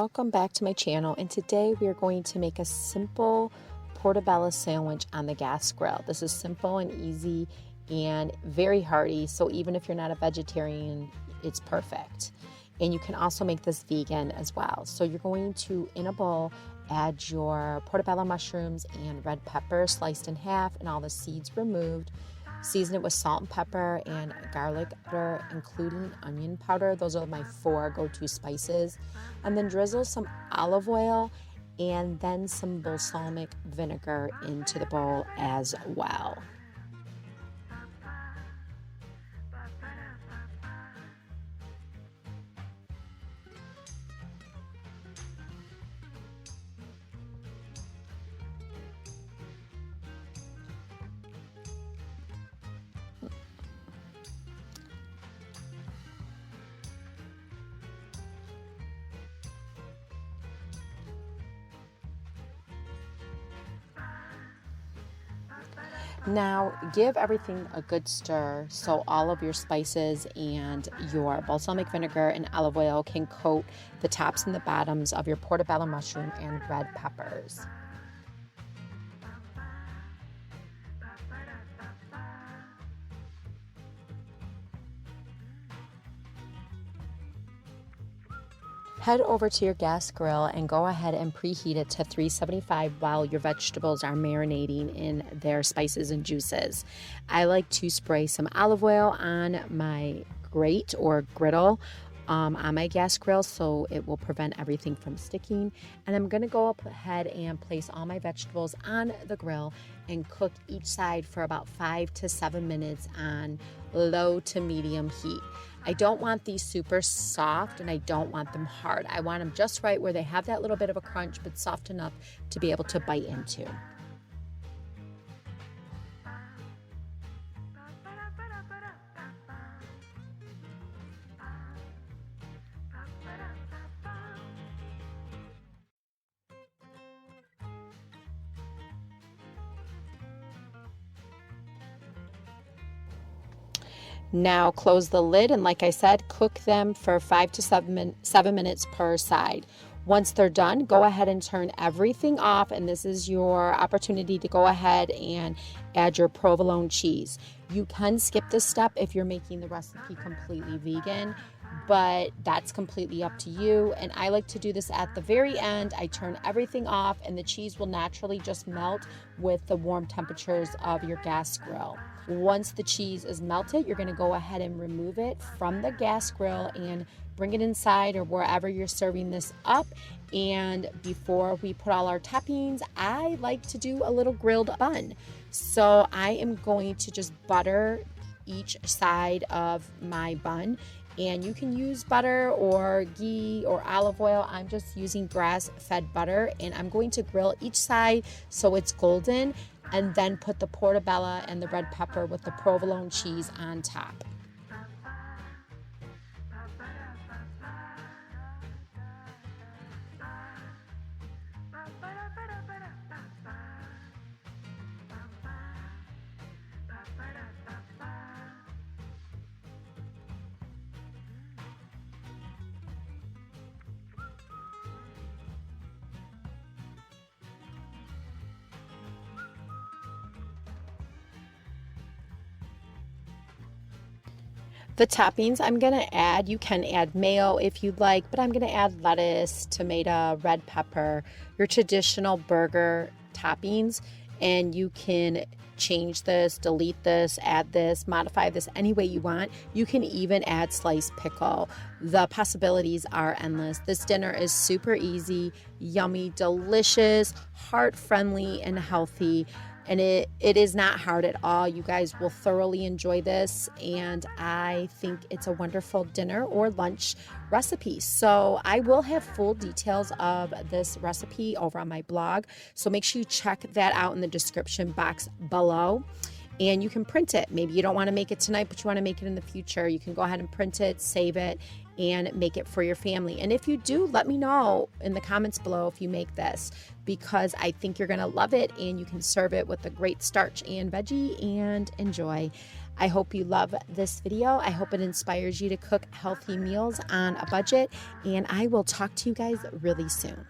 Welcome back to my channel, and today we are going to make a simple portobello sandwich on the gas grill. This is simple and easy and very hearty, so even if you're not a vegetarian, it's perfect. And you can also make this vegan as well. So you're going to, in a bowl, add your portobello mushrooms and red pepper sliced in half and all the seeds removed. Season it with salt and pepper and garlic powder, including onion powder. Those are my 4 go-to spices. And then drizzle some olive oil and then some balsamic vinegar into the bowl as well. Now give everything a good stir so all of your spices and your balsamic vinegar and olive oil can coat the tops and the bottoms of your portobello mushroom and red peppers. Head over to your gas grill and go ahead and preheat it to 375 while your vegetables are marinating in their spices and juices. I like to spray some olive oil on my grate or griddle on my gas grill so it will prevent everything from sticking. And I'm going to go up ahead and place all my vegetables on the grill and cook each side for about 5 to 7 minutes on low to medium heat. I don't want these super soft and I don't want them hard. I want them just right where they have that little bit of a crunch but soft enough to be able to bite into. Now close the lid and, like I said, cook them for 5 to 7 minutes per side. Once they're done, go ahead and turn everything off, and this is your opportunity to go ahead and add your provolone cheese. You can skip this step if you're making the recipe completely vegan, but that's completely up to you. And I like to do this at the very end. I turn everything off and the cheese will naturally just melt with the warm temperatures of your gas grill. Once the cheese is melted, you're going to go ahead and remove it from the gas grill and bring it inside or wherever you're serving this up. And before we put all our toppings, I like to do a little grilled bun. So I am going to just butter each side of my bun. And you can use butter or ghee or olive oil. I'm just using grass-fed butter, and I'm going to grill each side so it's golden, and then put the portobello and the red pepper with the provolone cheese on top. The toppings I'm going to add, you can add mayo if you'd like, but I'm going to add lettuce, tomato, red pepper, your traditional burger toppings, and you can change this, delete this, add this, modify this any way you want. You can even add sliced pickle. The possibilities are endless. This dinner is super easy, yummy, delicious, heart-friendly, and healthy. And it is not hard at all. You guys will thoroughly enjoy this, and I think it's a wonderful dinner or lunch recipe. So I will have full details of this recipe over on my blog, so make sure you check that out in the description box below. And you can print it. Maybe you don't want to make it tonight, but you want to make it in the future. You can go ahead and print it, save it, and make it for your family. And if you do, let me know in the comments below if you make this, because I think you're going to love it, and you can serve it with a great starch and veggie and enjoy. I hope you love this video. I hope it inspires you to cook healthy meals on a budget, and I will talk to you guys really soon.